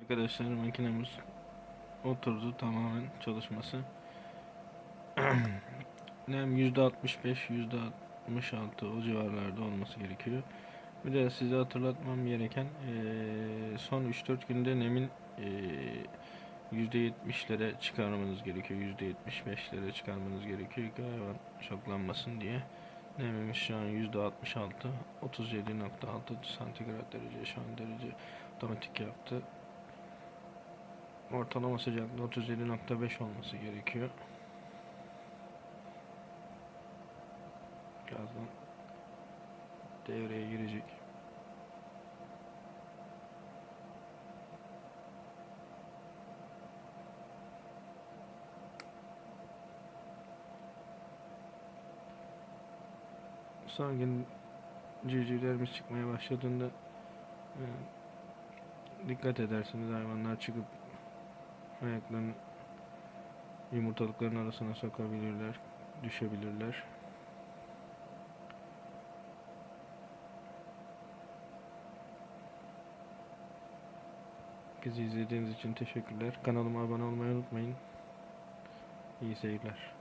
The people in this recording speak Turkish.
Arkadaşlar makinemiz oturdu, tamamen çalışması. Nem %65, %66 o civarlarda olması gerekiyor. Bir de size hatırlatmam gereken son 3-4 günde nemin %70'lere çıkarmanız gerekiyor. %75'lere çıkarmanız gerekiyor ki hayvan şoklanmasın diye. Nemimiz şu an %66, 37,6 santigrat derece şu an derece otomatik yaptı. Ortalama sıcaklığı 37,5 olması gerekiyor. Birazdan devreye girecek. Son gün civcivlerimiz çıkmaya başladığında dikkat edersiniz, hayvanlar çıkıp ayaklarını yumurtalıkların arasına sokabilirler, düşebilirler. Bizi izlediğiniz için teşekkürler. Kanalıma abone olmayı unutmayın. İyi seyirler.